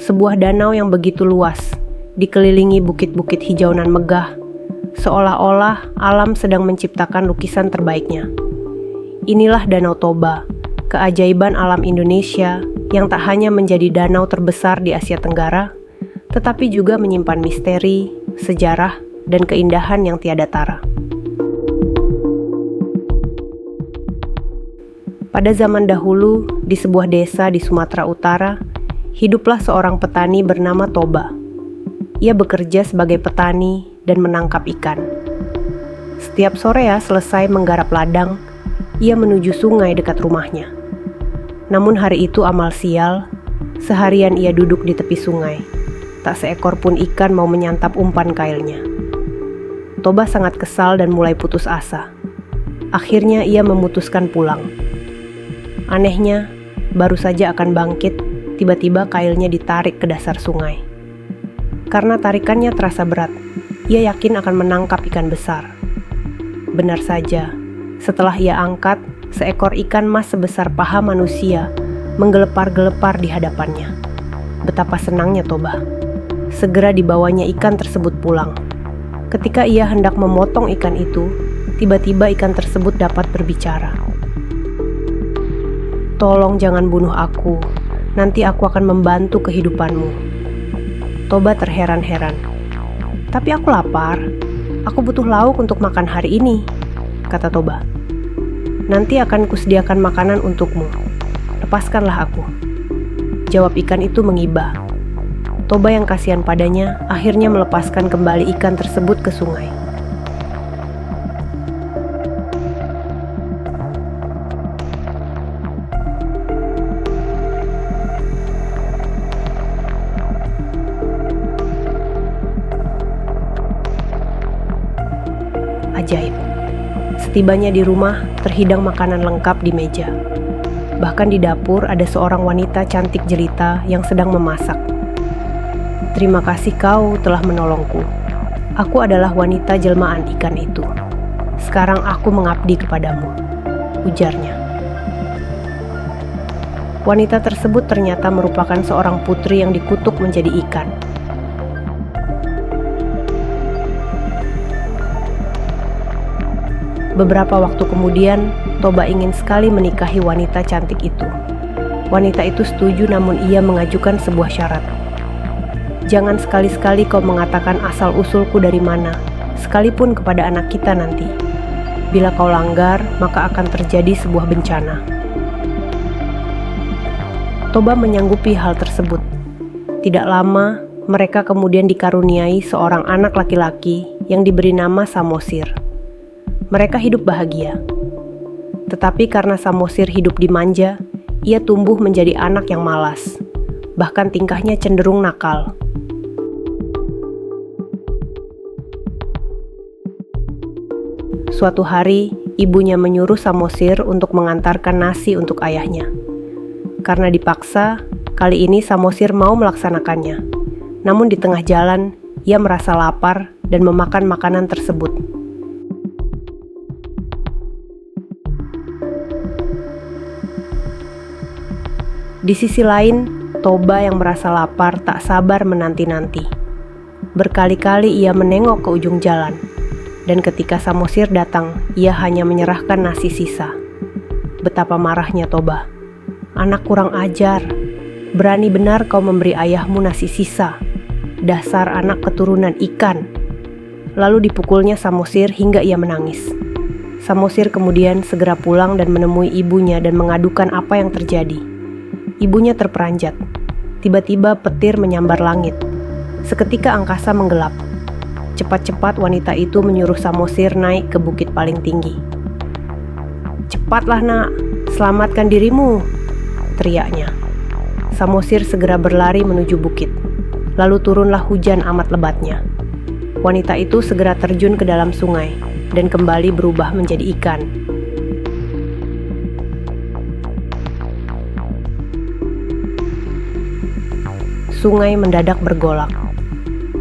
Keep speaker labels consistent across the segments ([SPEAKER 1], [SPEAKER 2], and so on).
[SPEAKER 1] Sebuah danau yang begitu luas, dikelilingi bukit-bukit hijaunan megah, seolah-olah alam sedang menciptakan lukisan terbaiknya. Inilah Danau Toba, keajaiban alam Indonesia yang tak hanya menjadi danau terbesar di Asia Tenggara, tetapi juga menyimpan misteri, sejarah, dan keindahan yang tiada tara. Pada zaman dahulu, di sebuah desa di Sumatera Utara, hiduplah seorang petani bernama Toba. Ia bekerja sebagai petani dan menangkap ikan. Setiap sore selesai menggarap ladang, ia menuju sungai dekat rumahnya. Namun hari itu amal sial, seharian ia duduk di tepi sungai. Tak seekor pun ikan mau menyantap umpan kailnya. Toba sangat kesal dan mulai putus asa. Akhirnya ia memutuskan pulang. Anehnya, baru saja akan bangkit, tiba-tiba kailnya ditarik ke dasar sungai. Karena tarikannya terasa berat, ia yakin akan menangkap ikan besar. Benar saja, setelah ia angkat, seekor ikan mas sebesar paha manusia menggelepar-gelepar di hadapannya. Betapa senangnya Toba. Segera dibawanya ikan tersebut pulang. Ketika ia hendak memotong ikan itu, tiba-tiba ikan tersebut dapat berbicara. "Tolong jangan bunuh aku, nanti aku akan membantu kehidupanmu." Toba terheran-heran. "Tapi aku lapar, aku butuh lauk untuk makan hari ini," kata Toba. "Nanti akan kusediakan makanan untukmu. Lepaskanlah aku," jawab ikan itu mengibah. Toba yang kasihan padanya akhirnya melepaskan kembali ikan tersebut ke sungai. Ajaib. Setibanya di rumah, terhidang makanan lengkap di meja. Bahkan di dapur ada seorang wanita cantik jelita yang sedang memasak. "Terima kasih kau telah menolongku. Aku adalah wanita jelmaan ikan itu. Sekarang aku mengabdi kepadamu," ujarnya. Wanita tersebut ternyata merupakan seorang putri yang dikutuk menjadi ikan. Beberapa waktu kemudian, Toba ingin sekali menikahi wanita cantik itu. Wanita itu setuju, namun ia mengajukan sebuah syarat. "Jangan sekali-sekali kau mengatakan asal-usulku dari mana, sekalipun kepada anak kita nanti. Bila kau langgar, maka akan terjadi sebuah bencana." Toba menyanggupi hal tersebut. Tidak lama, mereka kemudian dikaruniai seorang anak laki-laki yang diberi nama Samosir. Mereka hidup bahagia. Tetapi karena Samosir hidup dimanja, ia tumbuh menjadi anak yang malas. Bahkan tingkahnya cenderung nakal. Suatu hari, ibunya menyuruh Samosir untuk mengantarkan nasi untuk ayahnya. Karena dipaksa, kali ini Samosir mau melaksanakannya. Namun di tengah jalan, ia merasa lapar dan memakan makanan tersebut. Di sisi lain, Toba yang merasa lapar tak sabar menanti-nanti. Berkali-kali ia menengok ke ujung jalan, dan ketika Samosir datang, ia hanya menyerahkan nasi sisa. Betapa marahnya Toba. "Anak kurang ajar, berani benar kau memberi ayahmu nasi sisa. Dasar anak keturunan ikan." Lalu dipukulnya Samosir hingga ia menangis. Samosir kemudian segera pulang dan menemui ibunya dan mengadukan apa yang terjadi. Ibunya terperanjat. Tiba-tiba petir menyambar langit. Seketika angkasa menggelap. Cepat-cepat wanita itu menyuruh Samosir naik ke bukit paling tinggi. "Cepatlah nak, selamatkan dirimu," teriaknya. Samosir segera berlari menuju bukit. Lalu turunlah hujan amat lebatnya. Wanita itu segera terjun ke dalam sungai dan kembali berubah menjadi ikan. Sungai mendadak bergolak.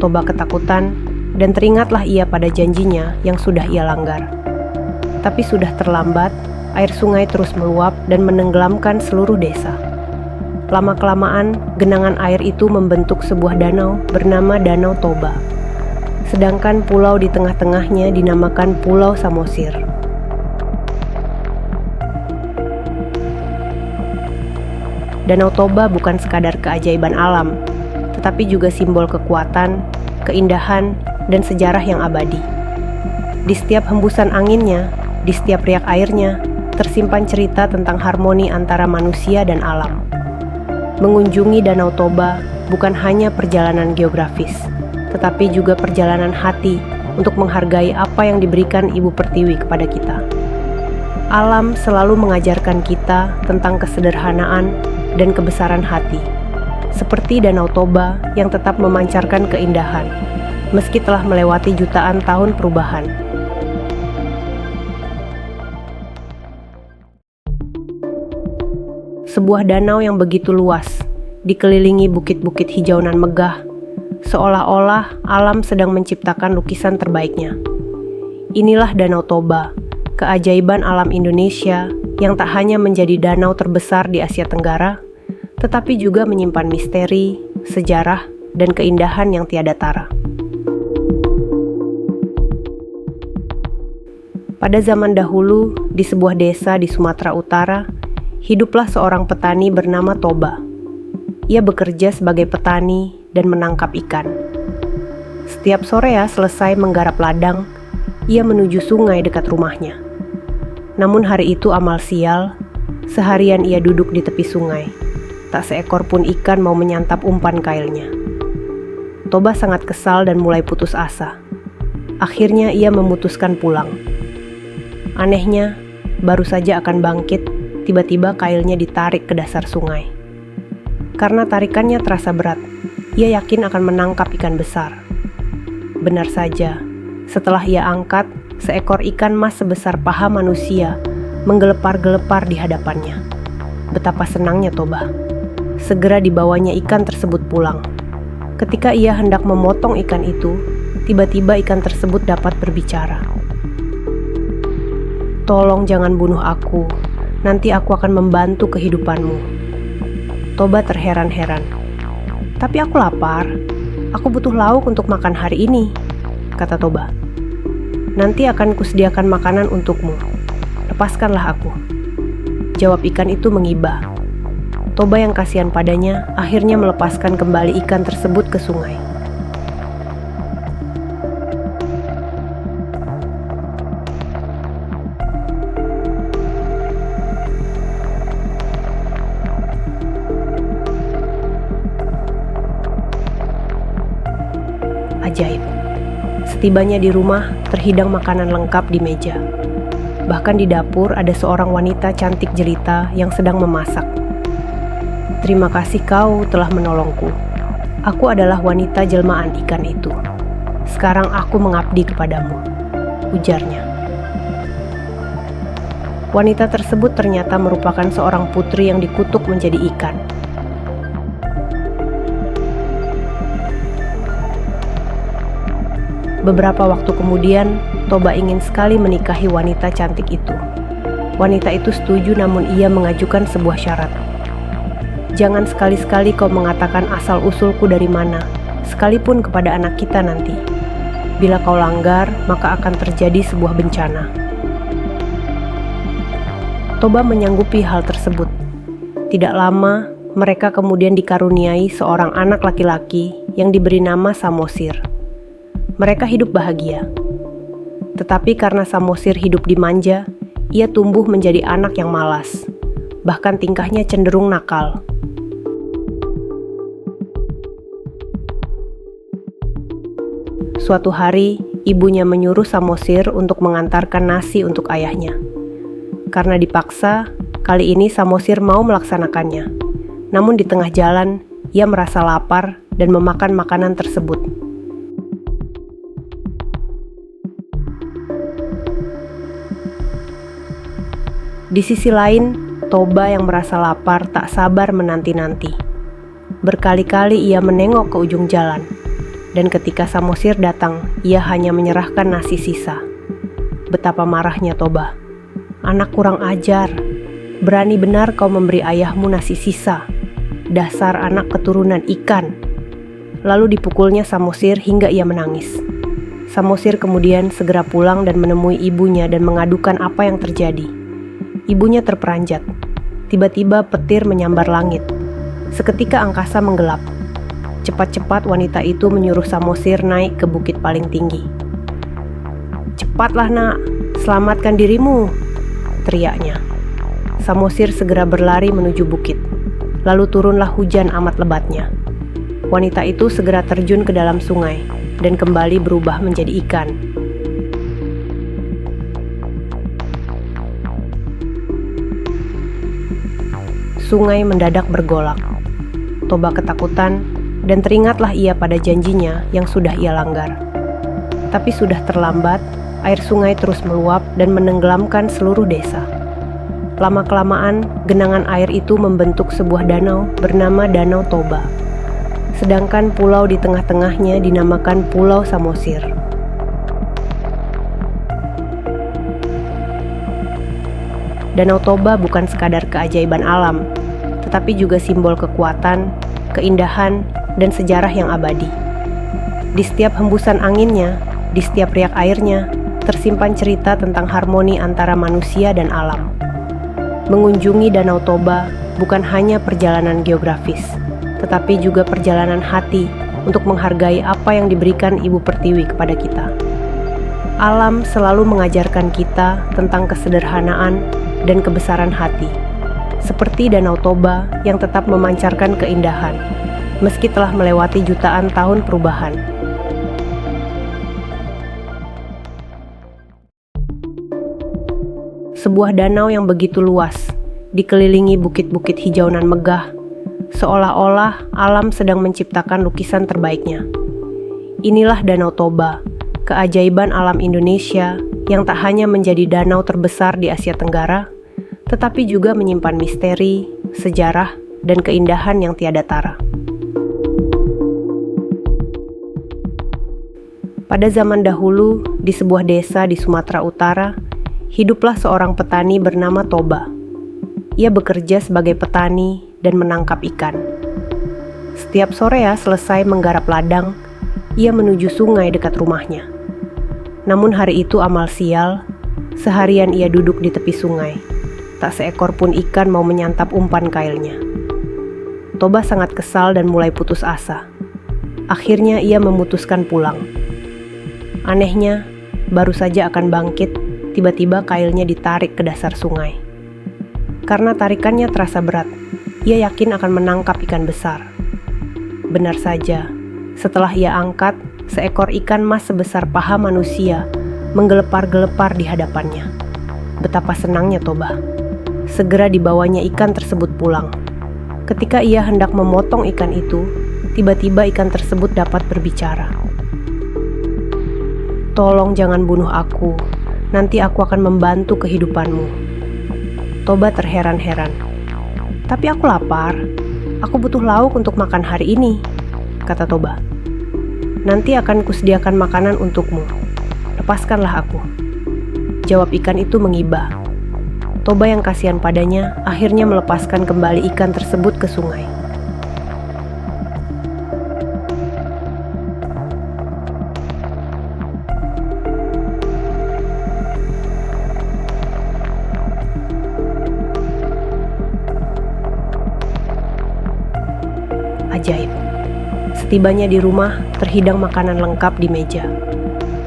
[SPEAKER 1] Toba ketakutan dan teringatlah ia pada janjinya yang sudah ia langgar. Tapi sudah terlambat, air sungai terus meluap dan menenggelamkan seluruh desa. Lama-kelamaan, genangan air itu membentuk sebuah danau bernama Danau Toba. Sedangkan pulau di tengah-tengahnya dinamakan Pulau Samosir. Danau Toba bukan sekadar keajaiban alam, tetapi juga simbol kekuatan, keindahan, dan sejarah yang abadi. Di setiap hembusan anginnya, di setiap riak airnya, tersimpan cerita tentang harmoni antara manusia dan alam. Mengunjungi Danau Toba bukan hanya perjalanan geografis, tetapi juga perjalanan hati untuk menghargai apa yang diberikan Ibu Pertiwi kepada kita. Alam selalu mengajarkan kita tentang kesederhanaan dan kebesaran hati, seperti Danau Toba yang tetap memancarkan keindahan, meski telah melewati jutaan tahun perubahan. Sebuah danau yang begitu luas, dikelilingi bukit-bukit hijaunan megah, seolah-olah alam sedang menciptakan lukisan terbaiknya. Inilah Danau Toba, keajaiban alam Indonesia yang tak hanya menjadi danau terbesar di Asia Tenggara, tetapi juga menyimpan misteri, sejarah, dan keindahan yang tiada tara. Pada zaman dahulu, di sebuah desa di Sumatera Utara, hiduplah seorang petani bernama Toba. Ia bekerja sebagai petani dan menangkap ikan. Setiap sore selesai menggarap ladang, ia menuju sungai dekat rumahnya. Namun hari itu amal sial, seharian ia duduk di tepi sungai. Tak seekor pun ikan mau menyantap umpan kailnya. Toba sangat kesal dan mulai putus asa. Akhirnya ia memutuskan pulang. Anehnya, baru saja akan bangkit, tiba-tiba kailnya ditarik ke dasar sungai. Karena tarikannya terasa berat, ia yakin akan menangkap ikan besar. Benar saja, setelah ia angkat, seekor ikan mas sebesar paha manusia menggelepar-gelepar di hadapannya. Betapa senangnya Toba. Segera dibawanya ikan tersebut pulang. Ketika ia hendak memotong ikan itu, tiba-tiba ikan tersebut dapat berbicara. "Tolong jangan bunuh aku. Nanti aku akan membantu kehidupanmu." Toba terheran-heran. "Tapi aku lapar. Aku butuh lauk untuk makan hari ini," kata Toba. "Nanti akan kusediakan makanan untukmu. Lepaskanlah aku," jawab ikan itu mengibah. Toba yang kasihan padanya akhirnya melepaskan kembali ikan tersebut ke sungai. Ajaib. Setibanya di rumah, terhidang makanan lengkap di meja. Bahkan di dapur ada seorang wanita cantik jelita yang sedang memasak. "Terima kasih kau telah menolongku. Aku adalah wanita jelmaan ikan itu. Sekarang aku mengabdi kepadamu," ujarnya. Wanita tersebut ternyata merupakan seorang putri yang dikutuk menjadi ikan. Beberapa waktu kemudian, Toba ingin sekali menikahi wanita cantik itu. Wanita itu setuju, namun ia mengajukan sebuah syarat. "Jangan sekali-sekali kau mengatakan asal-usulku dari mana, sekalipun kepada anak kita nanti. Bila kau langgar, maka akan terjadi sebuah bencana." Toba menyanggupi hal tersebut. Tidak lama, mereka kemudian dikaruniai seorang anak laki-laki yang diberi nama Samosir. Mereka hidup bahagia. Tetapi karena Samosir hidup dimanja, ia tumbuh menjadi anak yang malas. Bahkan tingkahnya cenderung nakal. Suatu hari, ibunya menyuruh Samosir untuk mengantarkan nasi untuk ayahnya. Karena dipaksa, kali ini Samosir mau melaksanakannya. Namun di tengah jalan, ia merasa lapar dan memakan makanan tersebut. Di sisi lain, Toba yang merasa lapar tak sabar menanti-nanti. Berkali-kali ia menengok ke ujung jalan, dan ketika Samosir datang, ia hanya menyerahkan nasi sisa. Betapa marahnya Toba. "Anak kurang ajar, berani benar kau memberi ayahmu nasi sisa," dasar anak keturunan ikan. Lalu dipukulnya Samosir hingga ia menangis. Samosir kemudian segera pulang dan menemui ibunya dan mengadukan apa yang terjadi. Ibunya terperanjat. Tiba-tiba petir menyambar langit. Seketika angkasa menggelap. Cepat-cepat wanita itu menyuruh Samosir naik ke bukit paling tinggi. "Cepatlah nak, selamatkan dirimu," teriaknya. Samosir segera berlari menuju bukit. Lalu turunlah hujan amat lebatnya. Wanita itu segera terjun ke dalam sungai dan kembali berubah menjadi ikan. Sungai mendadak bergolak. Toba ketakutan dan teringatlah ia pada janjinya yang sudah ia langgar. Tapi sudah terlambat, air sungai terus meluap dan menenggelamkan seluruh desa. Lama-kelamaan, genangan air itu membentuk sebuah danau bernama Danau Toba. Sedangkan pulau di tengah-tengahnya dinamakan Pulau Samosir. Danau Toba bukan sekadar keajaiban alam, tetapi juga simbol kekuatan, keindahan, dan sejarah yang abadi. Di setiap hembusan anginnya, di setiap riak airnya, tersimpan cerita tentang harmoni antara manusia dan alam. Mengunjungi Danau Toba bukan hanya perjalanan geografis, tetapi juga perjalanan hati untuk menghargai apa yang diberikan Ibu Pertiwi kepada kita. Alam selalu mengajarkan kita tentang kesederhanaan dan kebesaran hati, seperti Danau Toba yang tetap memancarkan keindahan, meski telah melewati jutaan tahun perubahan. Sebuah danau yang begitu luas, dikelilingi bukit-bukit hijaunan megah, seolah-olah alam sedang menciptakan lukisan terbaiknya. Inilah Danau Toba, keajaiban alam Indonesia yang tak hanya menjadi danau terbesar di Asia Tenggara, tetapi juga menyimpan misteri, sejarah, dan keindahan yang tiada tara. Pada zaman dahulu, di sebuah desa di Sumatera Utara, hiduplah seorang petani bernama Toba. Ia bekerja sebagai petani dan menangkap ikan. Setiap sore selesai menggarap ladang, ia menuju sungai dekat rumahnya. Namun hari itu amal sial, seharian ia duduk di tepi sungai. Tak seekor pun ikan mau menyantap umpan kailnya. Toba sangat kesal dan mulai putus asa. Akhirnya ia memutuskan pulang. Anehnya, baru saja akan bangkit, tiba-tiba kailnya ditarik ke dasar sungai. Karena tarikannya terasa berat, ia yakin akan menangkap ikan besar. Benar saja, setelah ia angkat, seekor ikan mas sebesar paha manusia menggelepar-gelepar di hadapannya. Betapa senangnya Toba. Segera dibawanya ikan tersebut pulang. Ketika ia hendak memotong ikan itu, tiba-tiba ikan tersebut dapat berbicara. "Tolong jangan bunuh aku, nanti aku akan membantu kehidupanmu." Toba terheran-heran. "Tapi aku lapar, aku butuh lauk untuk makan hari ini," kata Toba. "Nanti akan kusediakan makanan untukmu. Lepaskanlah aku," jawab ikan itu mengibah. Toba yang kasihan padanya akhirnya melepaskan kembali ikan tersebut ke sungai. Ajaib. Setibanya di rumah, terhidang makanan lengkap di meja.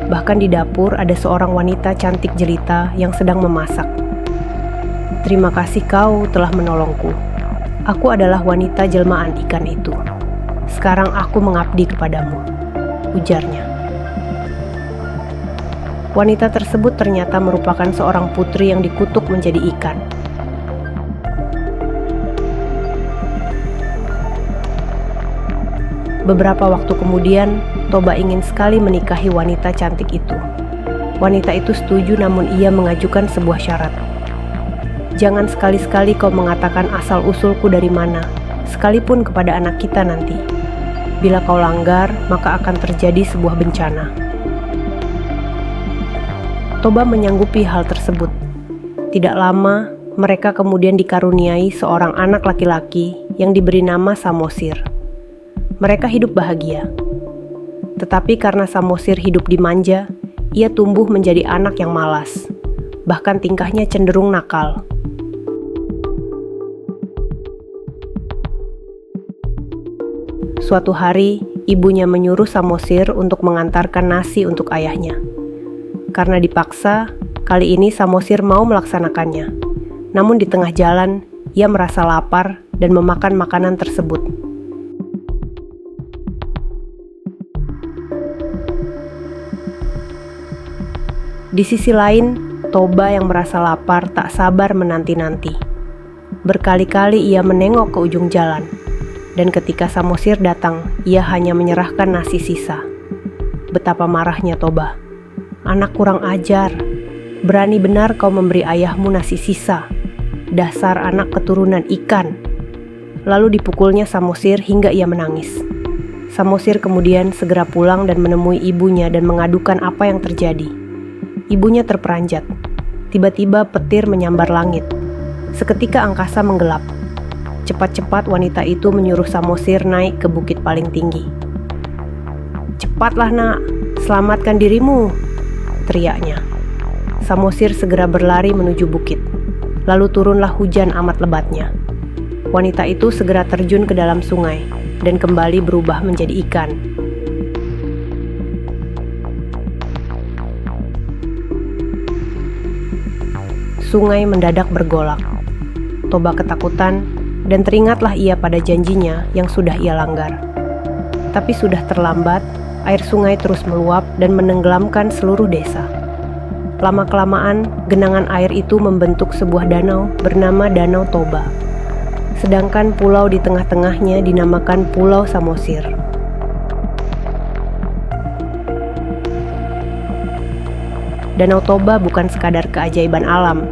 [SPEAKER 1] Bahkan di dapur ada seorang wanita cantik jelita yang sedang memasak. "Terima kasih kau telah menolongku. Aku adalah wanita jelmaan ikan itu. Sekarang aku mengabdi kepadamu," ujarnya. Wanita tersebut ternyata merupakan seorang putri yang dikutuk menjadi ikan. Beberapa waktu kemudian, Toba ingin sekali menikahi wanita cantik itu. Wanita itu setuju, namun ia mengajukan sebuah syarat. "Jangan sekali-sekali kau mengatakan asal-usulku dari mana, sekalipun kepada anak kita nanti. Bila kau langgar, maka akan terjadi sebuah bencana." Toba menyanggupi hal tersebut. Tidak lama, mereka kemudian dikaruniai seorang anak laki-laki yang diberi nama Samosir. Mereka hidup bahagia. Tetapi karena Samosir hidup dimanja, ia tumbuh menjadi anak yang malas. Bahkan tingkahnya cenderung nakal. Suatu hari, ibunya menyuruh Samosir untuk mengantarkan nasi untuk ayahnya. Karena dipaksa, kali ini Samosir mau melaksanakannya. Namun di tengah jalan, ia merasa lapar dan memakan makanan tersebut. Di sisi lain, Toba yang merasa lapar tak sabar menanti-nanti. Berkali-kali ia menengok ke ujung jalan. Dan ketika Samosir datang, ia hanya menyerahkan nasi sisa. Betapa marahnya Toba. Anak kurang ajar. Berani benar kau memberi ayahmu nasi sisa. Dasar anak keturunan ikan. Lalu dipukulnya Samosir hingga ia menangis. Samosir kemudian segera pulang dan menemui ibunya dan mengadukan apa yang terjadi. Ibunya terperanjat. Tiba-tiba petir menyambar langit. Seketika angkasa menggelap. Cepat-cepat wanita itu menyuruh Samosir naik ke bukit paling tinggi. "Cepatlah nak, selamatkan dirimu," teriaknya. Samosir segera berlari menuju bukit. Lalu turunlah hujan amat lebatnya. Wanita itu segera terjun ke dalam sungai dan kembali berubah menjadi ikan. Sungai mendadak bergolak. Toba ketakutan dan teringatlah ia pada janjinya yang sudah ia langgar. Tapi sudah terlambat, air sungai terus meluap dan menenggelamkan seluruh desa. Lama-kelamaan, genangan air itu membentuk sebuah danau bernama Danau Toba. Sedangkan pulau di tengah-tengahnya dinamakan Pulau Samosir. Danau Toba bukan sekadar keajaiban alam,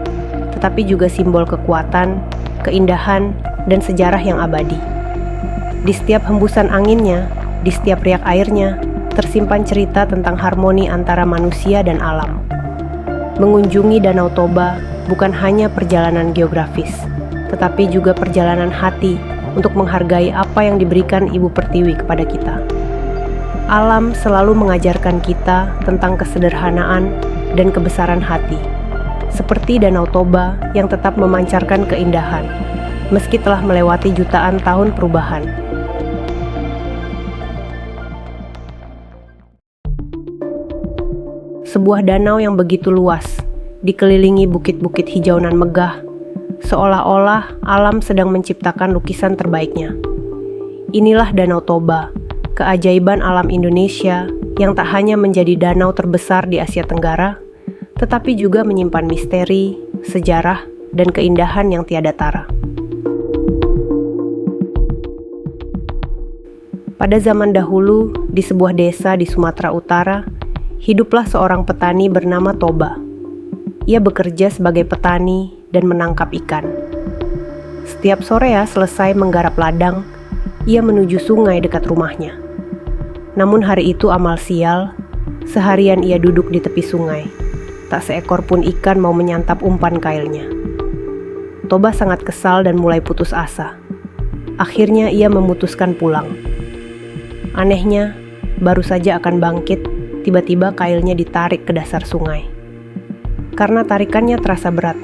[SPEAKER 1] tetapi juga simbol kekuatan, keindahan, dan sejarah yang abadi. Di setiap hembusan anginnya, di setiap riak airnya, tersimpan cerita tentang harmoni antara manusia dan alam. Mengunjungi Danau Toba bukan hanya perjalanan geografis, tetapi juga perjalanan hati untuk menghargai apa yang diberikan Ibu Pertiwi kepada kita. Alam selalu mengajarkan kita tentang kesederhanaan dan kebesaran hati, seperti Danau Toba yang tetap memancarkan keindahan, meski telah melewati jutaan tahun perubahan. Sebuah danau yang begitu luas, dikelilingi bukit-bukit hijaunan megah, seolah-olah alam sedang menciptakan lukisan terbaiknya. Inilah Danau Toba, keajaiban alam Indonesia yang tak hanya menjadi danau terbesar di Asia Tenggara, tetapi juga menyimpan misteri, sejarah, dan keindahan yang tiada tara. Pada zaman dahulu, di sebuah desa di Sumatera Utara, hiduplah seorang petani bernama Toba. Ia bekerja sebagai petani dan menangkap ikan. Setiap sore selesai menggarap ladang, ia menuju sungai dekat rumahnya. Namun hari itu amal sial, seharian ia duduk di tepi sungai. Tak seekor pun ikan mau menyantap umpan kailnya. Toba sangat kesal dan mulai putus asa. Akhirnya ia memutuskan pulang. Anehnya, baru saja akan bangkit, tiba-tiba kailnya ditarik ke dasar sungai. Karena tarikannya terasa berat,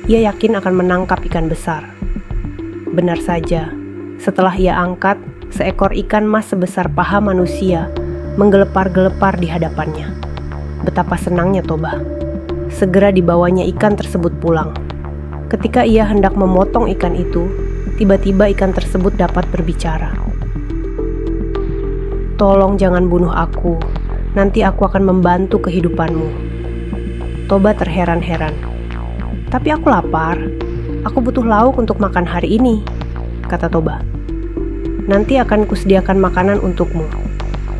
[SPEAKER 1] ia yakin akan menangkap ikan besar. Benar saja, setelah ia angkat, seekor ikan mas sebesar paha manusia menggelepar-gelepar di hadapannya. Betapa senangnya Toba. Segera dibawanya ikan tersebut pulang. Ketika ia hendak memotong ikan itu, tiba-tiba ikan tersebut dapat berbicara. "Tolong jangan bunuh aku, nanti aku akan membantu kehidupanmu." Toba terheran-heran. "Tapi aku lapar, aku butuh lauk untuk makan hari ini," kata Toba. "Nanti akan kusediakan makanan untukmu,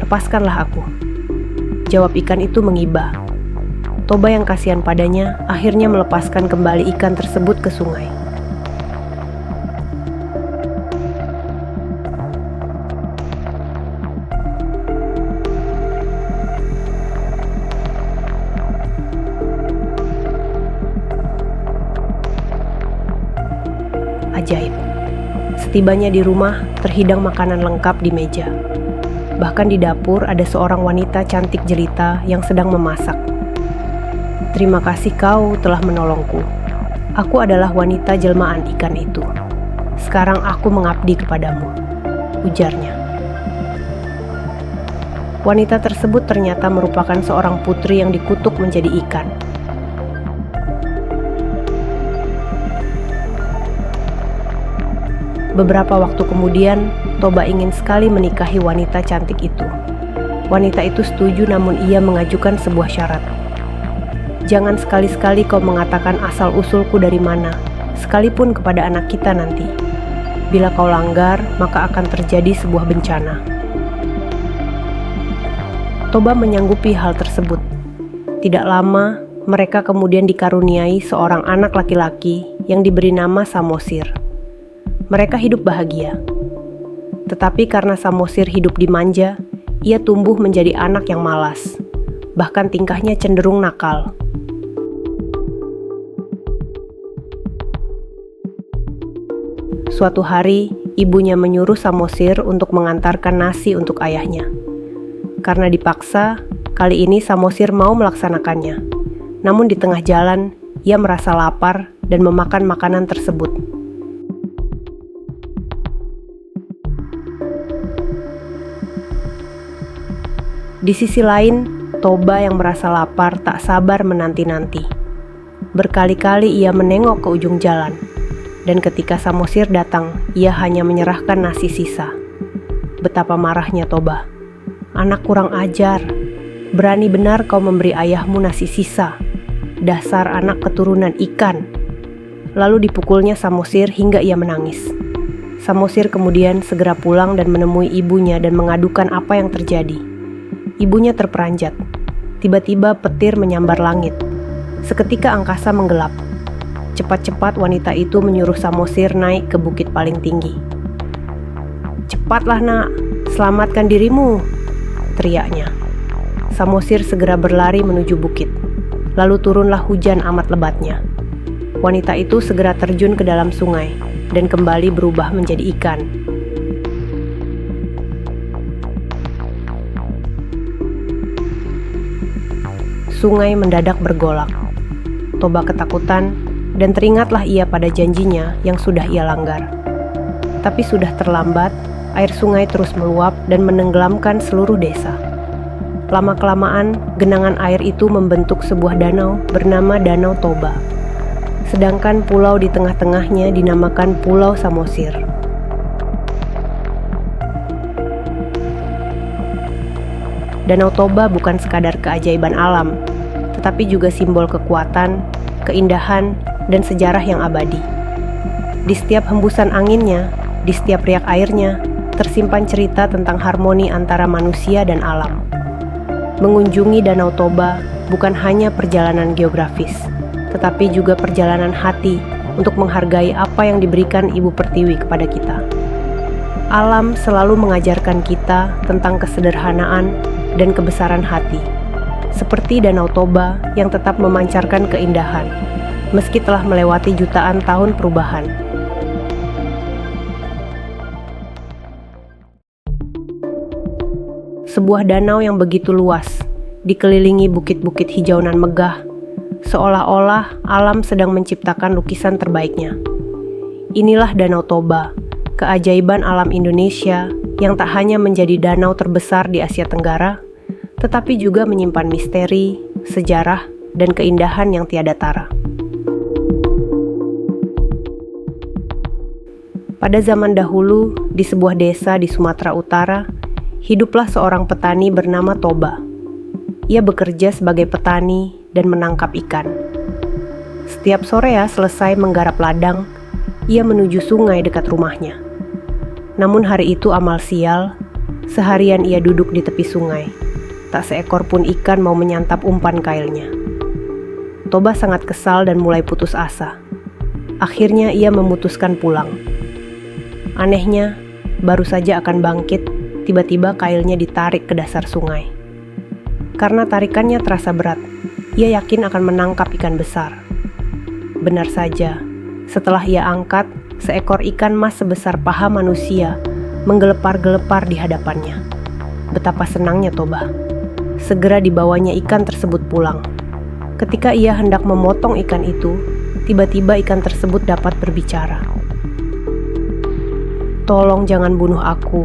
[SPEAKER 1] lepaskanlah aku," jawab ikan itu mengibah. Toba yang kasihan padanya akhirnya melepaskan kembali ikan tersebut ke sungai. Ajaib. Setibanya di rumah, terhidang makanan lengkap di meja. Bahkan di dapur ada seorang wanita cantik jelita yang sedang memasak. "Terima kasih kau telah menolongku. Aku adalah wanita jelmaan ikan itu. Sekarang aku mengabdi kepadamu," ujarnya. Wanita tersebut ternyata merupakan seorang putri yang dikutuk menjadi ikan. Beberapa waktu kemudian, Toba ingin sekali menikahi wanita cantik itu. Wanita itu setuju, namun ia mengajukan sebuah syarat. "Jangan sekali-sekali kau mengatakan asal-usulku dari mana, sekalipun kepada anak kita nanti. Bila kau langgar, maka akan terjadi sebuah bencana." Toba menyanggupi hal tersebut. Tidak lama, mereka kemudian dikaruniai seorang anak laki-laki yang diberi nama Samosir. Mereka hidup bahagia. Tetapi karena Samosir hidup dimanja, ia tumbuh menjadi anak yang malas. Bahkan tingkahnya cenderung nakal. Suatu hari, ibunya menyuruh Samosir untuk mengantarkan nasi untuk ayahnya. Karena dipaksa, kali ini Samosir mau melaksanakannya. Namun di tengah jalan, ia merasa lapar dan memakan makanan tersebut. Di sisi lain, Toba yang merasa lapar tak sabar menanti-nanti. Berkali-kali ia menengok ke ujung jalan, dan ketika Samosir datang, ia hanya menyerahkan nasi sisa. Betapa marahnya Toba. "Anak kurang ajar, berani benar kau memberi ayahmu nasi sisa. Dasar anak keturunan ikan." Lalu dipukulnya Samosir hingga ia menangis. Samosir kemudian segera pulang dan menemui ibunya dan mengadukan apa yang terjadi. Ibunya terperanjat. Tiba-tiba petir menyambar langit. Seketika angkasa menggelap. Cepat-cepat wanita itu menyuruh Samosir naik ke bukit paling tinggi. "Cepatlah nak, selamatkan dirimu," teriaknya. Samosir segera berlari menuju bukit. Lalu turunlah hujan amat lebatnya. Wanita itu segera terjun ke dalam sungai dan kembali berubah menjadi ikan. Sungai mendadak bergolak. Toba ketakutan dan teringatlah ia pada janjinya yang sudah ia langgar. Tapi sudah terlambat, air sungai terus meluap dan menenggelamkan seluruh desa. Lama-kelamaan, genangan air itu membentuk sebuah danau bernama Danau Toba. Sedangkan pulau di tengah-tengahnya dinamakan Pulau Samosir. Danau Toba bukan sekadar keajaiban alam, tetapi juga simbol kekuatan, keindahan, dan sejarah yang abadi. Di setiap hembusan anginnya, di setiap riak airnya, tersimpan cerita tentang harmoni antara manusia dan alam. Mengunjungi Danau Toba bukan hanya perjalanan geografis, tetapi juga perjalanan hati untuk menghargai apa yang diberikan Ibu Pertiwi kepada kita. Alam selalu mengajarkan kita tentang kesederhanaan dan kebesaran hati, seperti Danau Toba yang tetap memancarkan keindahan, meski telah melewati jutaan tahun perubahan. Sebuah danau yang begitu luas, dikelilingi bukit-bukit hijaunan megah, seolah-olah alam sedang menciptakan lukisan terbaiknya. Inilah Danau Toba, keajaiban alam Indonesia yang tak hanya menjadi danau terbesar di Asia Tenggara, tetapi juga menyimpan misteri, sejarah, dan keindahan yang tiada tara. Pada zaman dahulu, di sebuah desa di Sumatera Utara, hiduplah seorang petani bernama Toba. Ia bekerja sebagai petani dan menangkap ikan. Setiap sore selesai menggarap ladang, ia menuju sungai dekat rumahnya. Namun hari itu amal sial, seharian ia duduk di tepi sungai. Tak seekor pun ikan mau menyantap umpan kailnya. Toba sangat kesal dan mulai putus asa. Akhirnya ia memutuskan pulang. Anehnya, baru saja akan bangkit, tiba-tiba kailnya ditarik ke dasar sungai. Karena tarikannya terasa berat, ia yakin akan menangkap ikan besar. Benar saja, setelah ia angkat, seekor ikan mas sebesar paha manusia menggelepar-gelepar di hadapannya. Betapa senangnya Toba. Segera dibawanya ikan tersebut pulang. Ketika ia hendak memotong ikan itu, tiba-tiba ikan tersebut dapat berbicara. "Tolong jangan bunuh aku,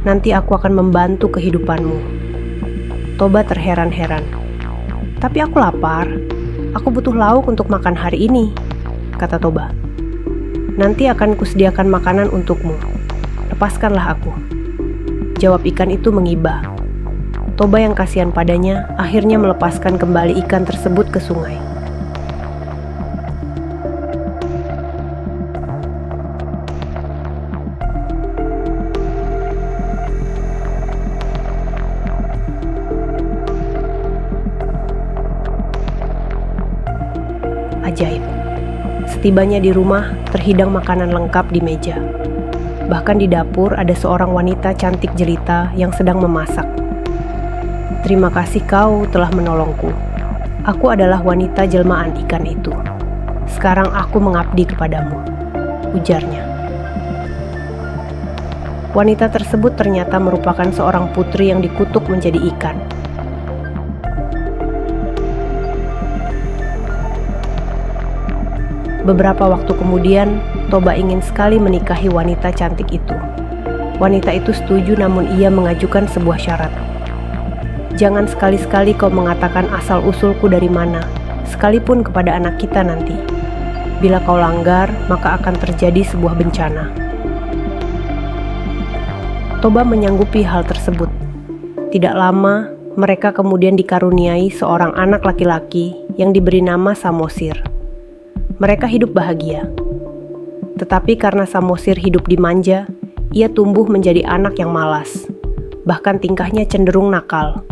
[SPEAKER 1] nanti aku akan membantu kehidupanmu." Toba terheran-heran. "Tapi aku lapar, aku butuh lauk untuk makan hari ini," kata Toba. "Nanti akan kusediakan makanan untukmu. Lepaskanlah aku," jawab ikan itu mengibah. Toba yang kasihan padanya akhirnya melepaskan kembali ikan tersebut ke sungai. Ajaib. Setibanya di rumah, terhidang makanan lengkap di meja. Bahkan di dapur ada seorang wanita cantik jelita yang sedang memasak. "Terima kasih kau telah menolongku. Aku adalah wanita jelmaan ikan itu. Sekarang aku mengabdi kepadamu," ujarnya. Wanita tersebut ternyata merupakan seorang putri yang dikutuk menjadi ikan. Beberapa waktu kemudian, Toba ingin sekali menikahi wanita cantik itu. Wanita itu setuju, namun ia mengajukan sebuah syarat. "Jangan sekali-sekali kau mengatakan asal-usulku dari mana, sekalipun kepada anak kita nanti. Bila kau langgar, maka akan terjadi sebuah bencana." Toba menyanggupi hal tersebut. Tidak lama, mereka kemudian dikaruniai seorang anak laki-laki yang diberi nama Samosir. Mereka hidup bahagia. Tetapi karena Samosir hidup dimanja, ia tumbuh menjadi anak yang malas. Bahkan tingkahnya cenderung nakal.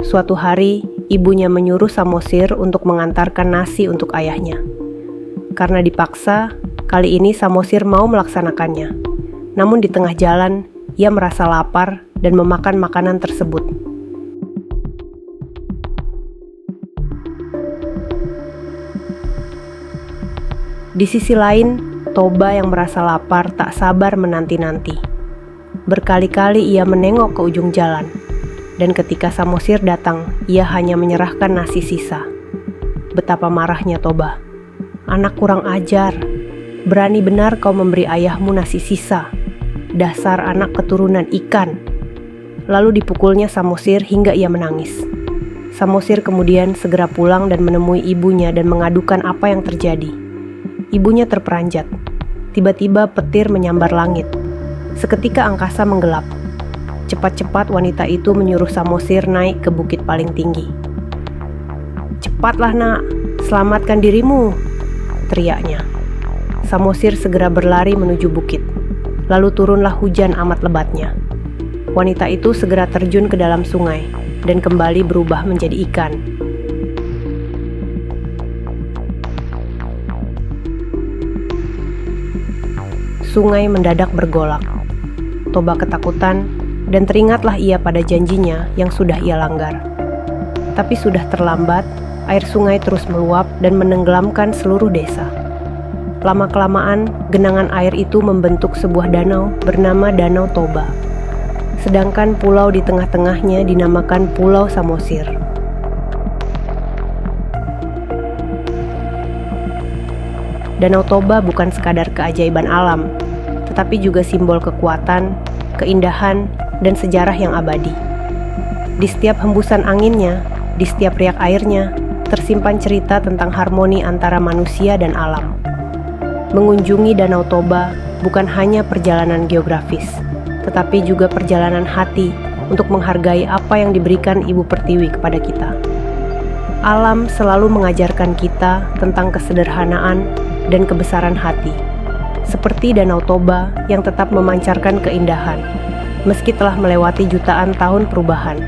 [SPEAKER 1] Suatu hari, ibunya menyuruh Samosir untuk mengantarkan nasi untuk ayahnya. Karena dipaksa, kali ini Samosir mau melaksanakannya. Namun di tengah jalan, ia merasa lapar dan memakan makanan tersebut. Di sisi lain, Toba yang merasa lapar tak sabar menanti-nanti. Berkali-kali ia menengok ke ujung jalan, dan ketika Samosir datang, ia hanya menyerahkan nasi sisa. Betapa marahnya Toba. "Anak kurang ajar, berani benar kau memberi ayahmu nasi sisa. Dasar anak keturunan ikan." Lalu dipukulnya Samosir hingga ia menangis. Samosir kemudian segera pulang dan menemui ibunya dan mengadukan apa yang terjadi. Ibunya terperanjat. Tiba-tiba petir menyambar langit. Seketika angkasa menggelap. Cepat-cepat wanita itu menyuruh Samosir naik ke bukit paling tinggi. "Cepatlah nak, selamatkan dirimu," teriaknya. Samosir segera berlari menuju bukit. Lalu turunlah hujan amat lebatnya. Wanita itu segera terjun ke dalam sungai dan kembali berubah menjadi ikan. Sungai mendadak bergolak. Toba ketakutan dan teringatlah ia pada janjinya yang sudah ia langgar. Tapi sudah terlambat, air sungai terus meluap dan menenggelamkan seluruh desa. Lama-kelamaan, genangan air itu membentuk sebuah danau bernama Danau Toba. Sedangkan pulau di tengah-tengahnya dinamakan Pulau Samosir. Danau Toba bukan sekadar keajaiban alam, tetapi juga simbol kekuatan, keindahan, dan sejarah yang abadi. Di setiap hembusan anginnya, di setiap riak airnya, tersimpan cerita tentang harmoni antara manusia dan alam. Mengunjungi Danau Toba bukan hanya perjalanan geografis, tetapi juga perjalanan hati untuk menghargai apa yang diberikan Ibu Pertiwi kepada kita. Alam selalu mengajarkan kita tentang kesederhanaan dan kebesaran hati. Seperti Danau Toba yang tetap memancarkan keindahan, meski telah melewati jutaan tahun perubahan.